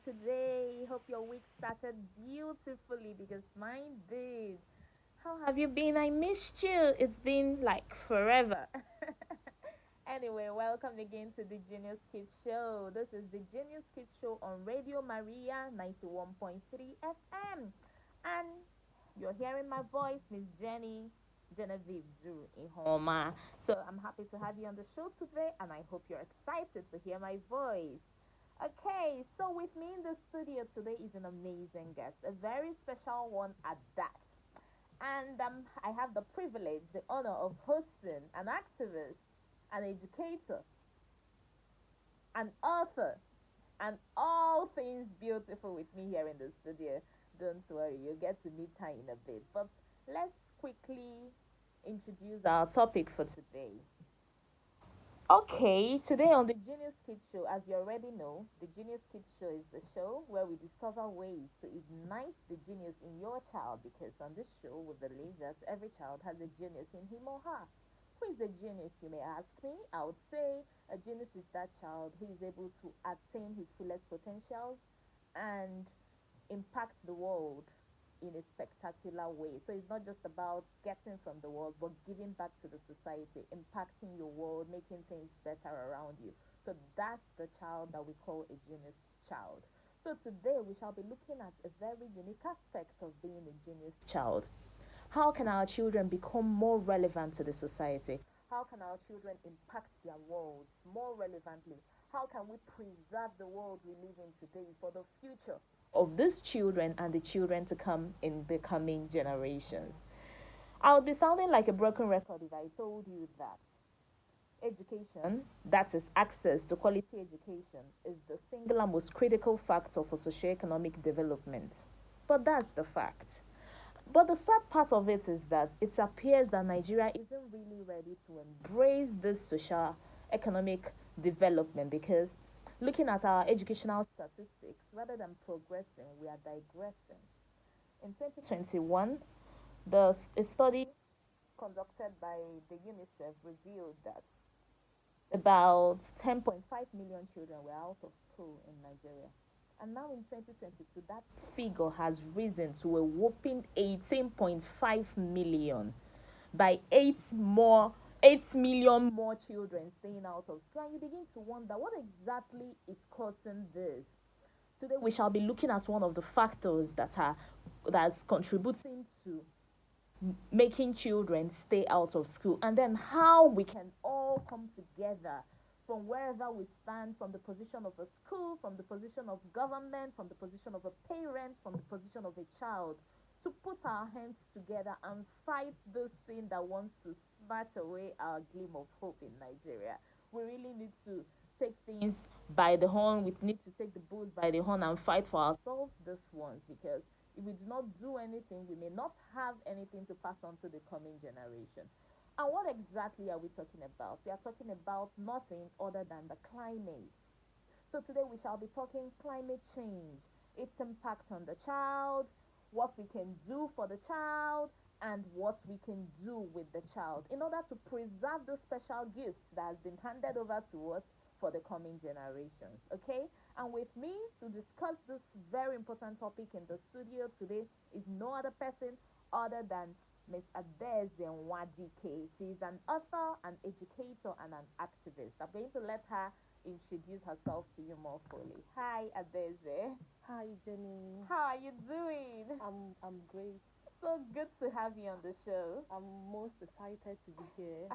today? Hope your week started beautifully because mine did. How have you been? I missed you. It's been like forever. Anyway, welcome again to the Genius Kids Show. This is the Genius Kids Show on Radio Maria 91.3 FM. And you're hearing my voice, Miss Genevieve Duruiheoma. So I'm happy to have you on the show today, and I hope you're excited to hear my voice. Okay, so with me in the studio today is an amazing guest, a very special one at that. And I have the privilege, the honor of hosting an activist, an educator, an author, and all things beautiful with me here in the studio. Don't worry, you'll get to meet her in a bit. But let's quickly introduce our topic for today. Okay, today on the Genius Kids Show, as you already know, the Genius Kids Show is the show where we discover ways to ignite the genius in your child because on this show we believe that every child has a genius in him or her. Who is a genius, you may ask me? I would say a genius is that child who is able to attain his fullest potentials and impact the world in a spectacular way. So it's not just about getting from the world, but giving back to the society, impacting your world, making things better around you. So that's the child that we call a genius child. So today we shall be looking at a very unique aspect of being a genius child. How can our children become more relevant to the society? How can our children impact their worlds more relevantly? How can we preserve the world we live in today for the future of these children and the children to come in the coming generations? I would be sounding like a broken record if I told you that education, that is access to quality education, is the singular most critical factor for socioeconomic development. But that's the fact. But the sad part of it is that it appears that Nigeria isn't really ready to embrace this social economic development because looking at our educational statistics, rather than progressing, we are digressing. In 2021, a study conducted by the UNICEF revealed that about 10.5 million children were out of school in Nigeria. And now in 2022, that figure has risen to a whopping 18.5 million by 8 million more children staying out of school. And you begin to wonder what exactly is causing this. Today we shall be looking at one of the factors that's contributing to making children stay out of school, and then how we can all come together from wherever we stand, from the position of a school, from the position of government, from the position of a parent, from the position of a child, to put our hands together and fight this thing that wants to snatch away our gleam of hope in Nigeria. We really need to take things by the horn. We need to take the bulls by the horn and fight for ourselves this once, because if we do not do anything, we may not have anything to pass on to the coming generation. And what exactly are we talking about? We are talking about nothing other than the climate. So today we shall be talking climate change, its impact on the child, what we can do for the child, and what we can do with the child in order to preserve the special gifts that has been handed over to us for the coming generations. Okay? And with me to discuss this very important topic in the studio today is no other person other than Miss Adeze Nwadike. She is an author, an educator, and an activist. I'm going to let her introduce herself to you more fully. Hi, Adeze. Hi, Jenny. How are you doing? I'm great. So good to have you on the show. I'm most excited to be here.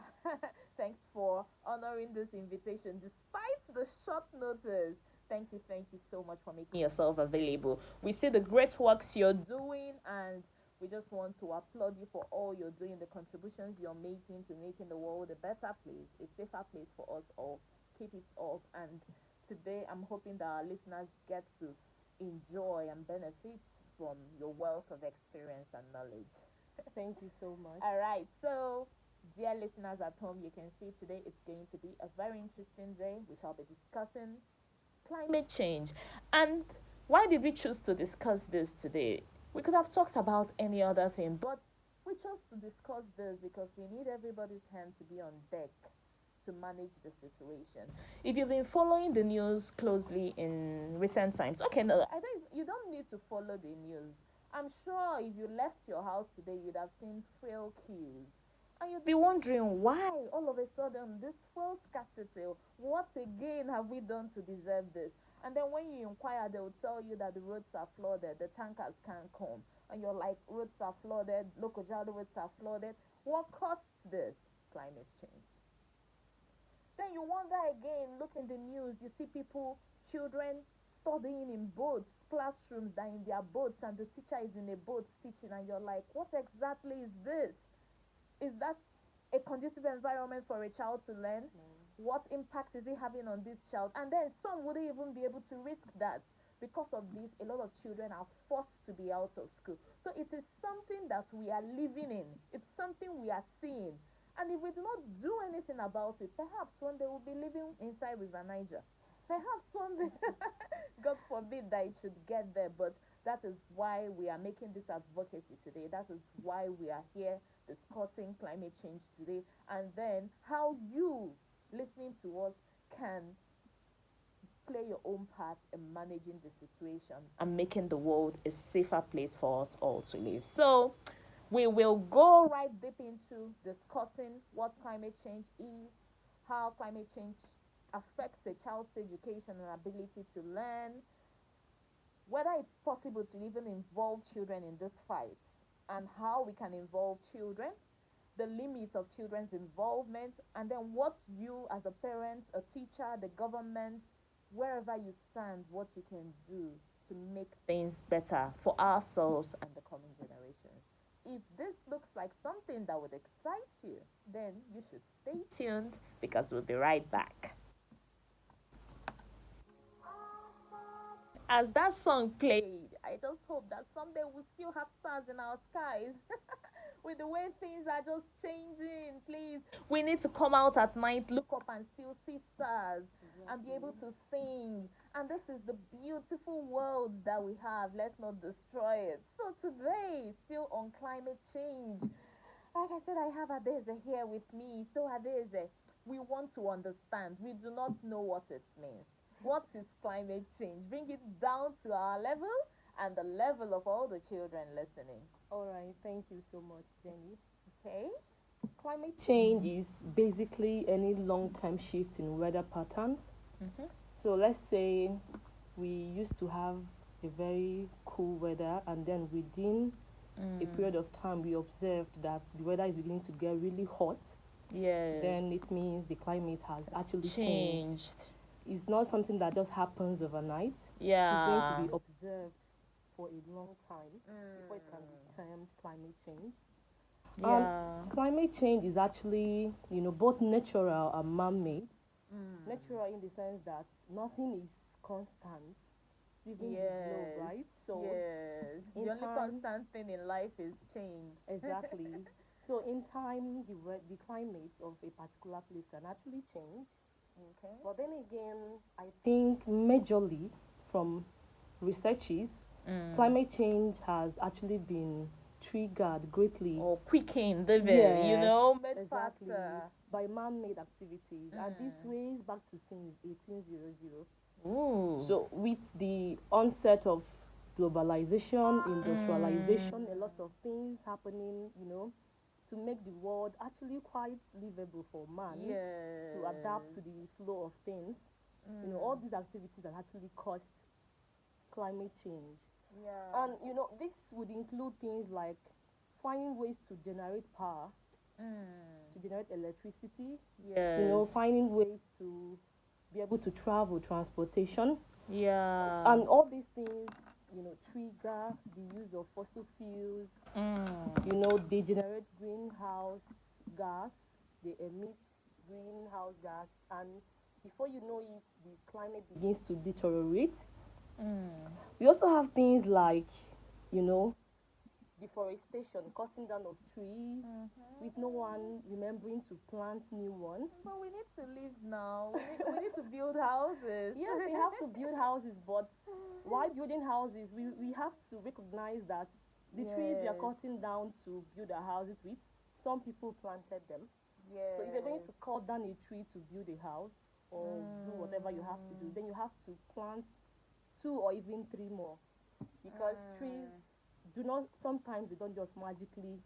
Thanks for honoring this invitation despite the short notice. Thank you so much for making yourself available. We see the great works you're doing, and we just want to applaud you for all you're doing, the contributions you're making to making the world a better place, a safer place for us all. Keep it up. And today I'm hoping that our listeners get to enjoy and benefit from your wealth of experience and knowledge. Thank you so much. All right, so dear listeners at home, you can see today it's going to be a very interesting day. We shall be discussing climate change. And why did we choose to discuss this today? We could have talked about any other thing, but we chose to discuss this because we need everybody's hand to be on deck to manage the situation. If you've been following the news closely in recent times, okay, no, you don't need to follow the news. I'm sure if you left your house today, you'd have seen fuel queues. And you'd be wondering why all of a sudden this fuel scarcity, what again have we done to deserve this? And then when you inquire, they will tell you that the roads are flooded, the tankers can't come. And you're like, roads are flooded, local roads are flooded. What caused this? Climate change. Then you wonder again, look in the news, you see people, children studying in boats, classrooms that are in their boats, and the teacher is in a boat teaching, and you're like, what exactly is this? Is that a conducive environment for a child to learn? What impact is it having on this child? And then some wouldn't even be able to risk that. Because of this, a lot of children are forced to be out of school. So it is something that we are living in. It's something we are seeing. And if we do not do anything about it, perhaps one day we'll be living inside River Niger. Perhaps one day, God forbid that it should get there, but that is why we are making this advocacy today. That is why we are here discussing climate change today, and then how you, listening to us, can play your own part in managing the situation and making the world a safer place for us all to live. So we will go right deep into discussing what climate change is, how climate change affects a child's education and ability to learn, whether it's possible to even involve children in this fight, and how we can involve children, the limits of children's involvement, and then what you as a parent, a teacher, the government, wherever you stand, what you can do to make things better for ourselves and the coming generations. If this looks like something that would excite you, then you should stay tuned because we'll be right back. As that song played, I just hope that someday we'll still have stars in our skies. With the way things are just changing, please. We need to come out at night, look up and still see stars, and be able to sing. And this is the beautiful world that we have. Let's not destroy it. So today, still on climate change. Like I said, I have Adeze here with me. So Adeze, we want to understand. We do not know what it means. What is climate change? Bring it down to our level and the level of all the children listening. All right, thank you so much, Jenny. Okay? Climate change is basically any long-term shift in weather patterns. Mm-hmm. So let's say we used to have a very cool weather, and then within a period of time we observed that the weather is beginning to get really hot. Yes. Then it means the climate has actually changed. It's not something that just happens overnight. Yeah. It's going to be observed for a long time before it can be termed climate change. Yeah. Climate change is actually, both natural and man-made. Natural in the sense that nothing is constant, even the globe, right? So yes. The only constant thing in life is change. Exactly. So in time, the climate of a particular place can actually change. Okay. But then again, I think majorly from researches, climate change has actually been triggered greatly or quickened, made exactly, faster by man-made activities. And this ways back to since 1800. Ooh. So with the onset of globalization, industrialization, a lot of things happening, to make the world actually quite livable for man, to adapt to the flow of things. All these activities have actually caused climate change. Yeah. And, this would include things like finding ways to generate power, to generate electricity, Yes. finding ways to be able to travel, transportation. Yeah. And all these things, trigger the use of fossil fuels. They generate greenhouse gas, they emit greenhouse gas, and before you know it, the climate begins to deteriorate. We also have things like, deforestation, cutting down of trees, with no one remembering to plant new ones. But we need to live now. We need to build houses. Yes, we have to build houses, but while building houses, we have to recognize that the trees we are cutting down to build our houses with, some people planted them. Yes. So if you're going to cut down a tree to build a house or do whatever you have to do, then you have to plant 2 or even 3 more, because trees do not, sometimes they don't just magically,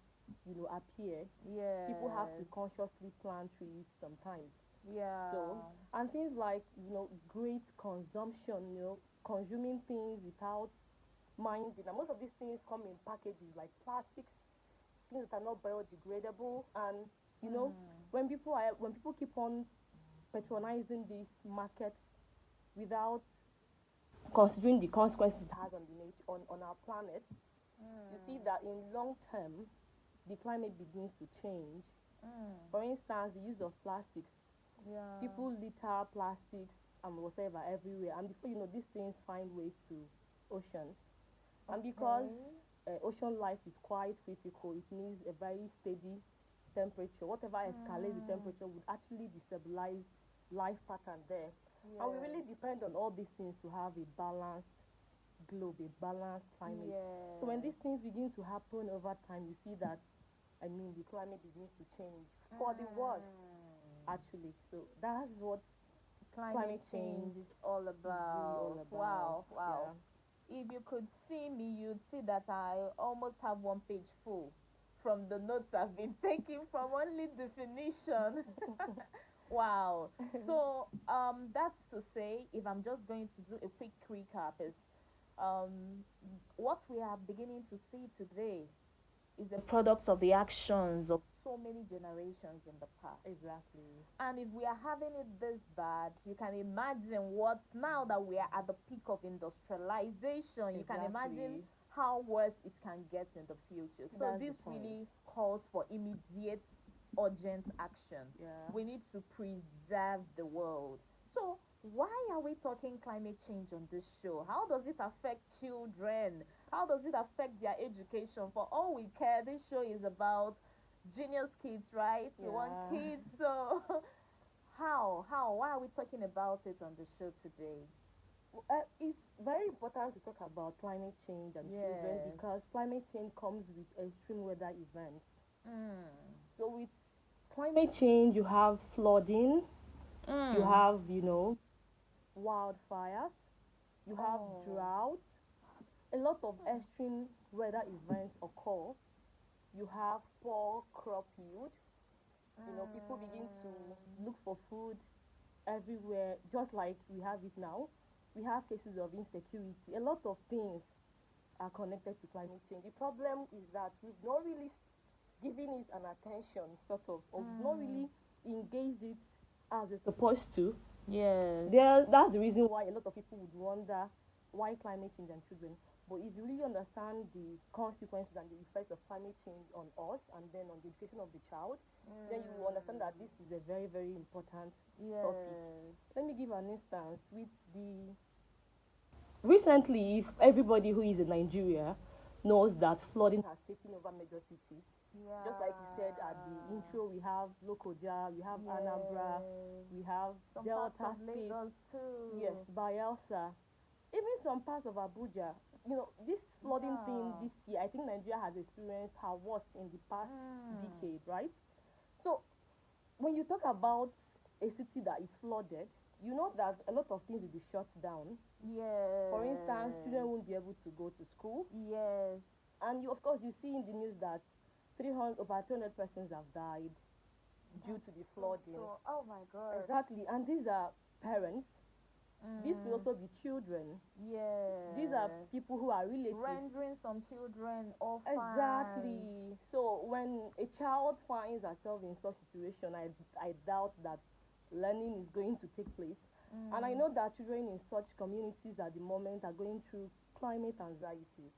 appear. Yeah. People have to consciously plant trees sometimes. Yeah. So, and things like, great consumption, consuming things without minding. And most of these things come in packages like plastics, things that are not biodegradable. And, when people keep on patronizing these markets without considering the consequences it has on the on our planet, you see that in long term, the climate begins to change. For instance, the use of plastics. Yeah. People litter plastics and whatever everywhere, and before you know, these things find ways to oceans. And because ocean life is quite critical, it needs a very steady temperature. Whatever escalates the temperature would actually destabilize life pattern there. Yeah. And we really depend on all these things to have a balanced globe, a balanced climate. Yeah. So when these things begin to happen over time, you see that, the climate begins to change for the worse, actually. So that's what climate change is all about. Really all about. Wow, wow. Yeah. If you could see me, you'd see that I almost have 1 page full from the notes I've been taking from only definition. Wow. So that's to say, if I'm just going to do a quick recap, is what we are beginning to see today is a product of the actions of so many generations in the past. Exactly. And if we are having it this bad, you can imagine what, now that we are at the peak of industrialization, you can imagine how worse it can get in the future. So That's this really calls for immediate, urgent action. Yeah. We need to preserve the world. So why are we talking climate change on this show? How does it affect children? How does it affect their education? For all we care, this show is about genius kids, right? We want kids. So why are we talking about it on the show today? It's very important to talk about climate change and children, because climate change comes with extreme weather events. So with climate change, you have flooding, you have, wildfires, you have drought, a lot of extreme weather events occur. You have poor crop yield. People begin to look for food everywhere, just like we have it now. We have cases of insecurity. A lot of things are connected to climate change. The problem is that we've not really given it an attention, sort of, or we've not really engaged it as we're supposed to. Yes. That's the reason why a lot of people would wonder why climate change and children. But if you really understand the consequences and the effects of climate change on us and then on the education of the child, then you will understand that this is a very, very important topic. Let me give an instance with the... Recently, if everybody who is in Nigeria knows that flooding has taken over major cities. Just like you said at the intro, we have Lokoja, we have Anambra, we have some Delta State, Lagos too. Yes, Bayelsa, even some parts of Abuja. This flooding thing this year, I think Nigeria has experienced her worst in the past decade, right? So when you talk about a city that is flooded, you know that a lot of things will be shut down. Yes. For instance, children won't be able to go to school. Yes. And of course, you see in the news that over 300 persons have died due to the flooding. Oh my God. Exactly. And these are parents. These could also be children. Yeah. These are people who are relatives. Rendering some children orphans. Exactly. So when a child finds herself in such situation, I doubt that learning is going to take place. And I know that children in such communities at the moment are going through climate anxiety.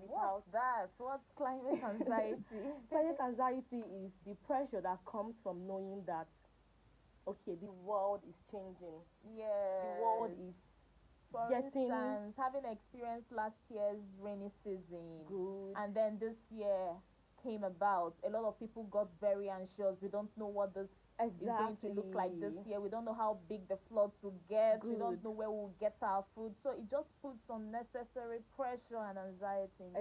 What's that? What's climate anxiety? Climate anxiety is the pressure that comes from knowing that, okay, the world is changing. Yeah. The world is For instance, having experienced last year's rainy season, and then this year came about, a lot of people got very anxious. We don't know what this is going to look like this year. We don't know how big the floods will get. We don't know where we'll get our food. So it just puts unnecessary pressure and anxiety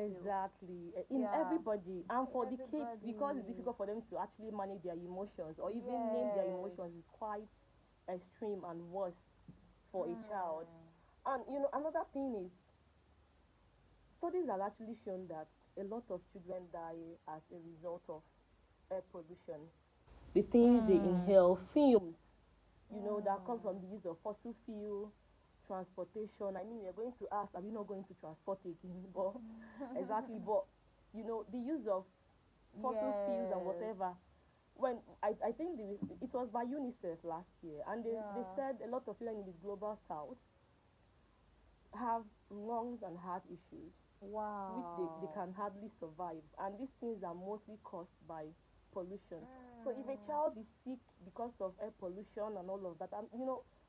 in everybody, and for the kids, because it's difficult for them to actually manage their emotions or even name their emotions, is quite extreme and worse for a child. And another thing is, studies have actually shown that a lot of children die as a result of air pollution. The things they inhale, fumes, that come from the use of fossil fuel, transportation. I mean, we're going to ask, are we not going to transport again? But but the use of fossil fuels and whatever. When I think it was by UNICEF last year, and they said a lot of children in the global south have lungs and heart issues, which they can hardly survive. And these things are mostly caused by pollution. So if a child is sick because of air pollution and all of that,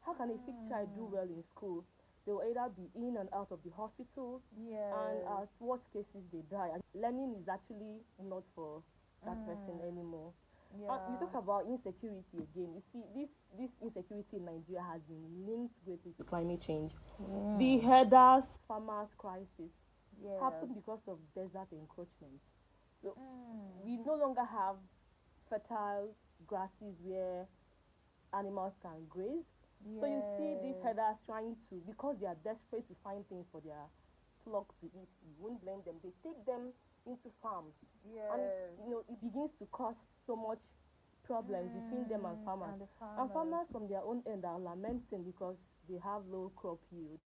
how can a sick child do well in school? They will either be in and out of the hospital, and at worst cases they die. And learning is actually not for that person anymore. And we talk about insecurity again. You see, this insecurity in Nigeria has been linked greatly to climate change. The herders, farmers crisis happened because of desert encroachment. So we no longer have fertile grasses where animals can graze. So you see these herders trying to, because they are desperate to find things for their flock to eat, you won't blame them. They take them into farms. And it begins to cause so much problems between them and farmers. And farmers from their own end are lamenting because they have low crop yield.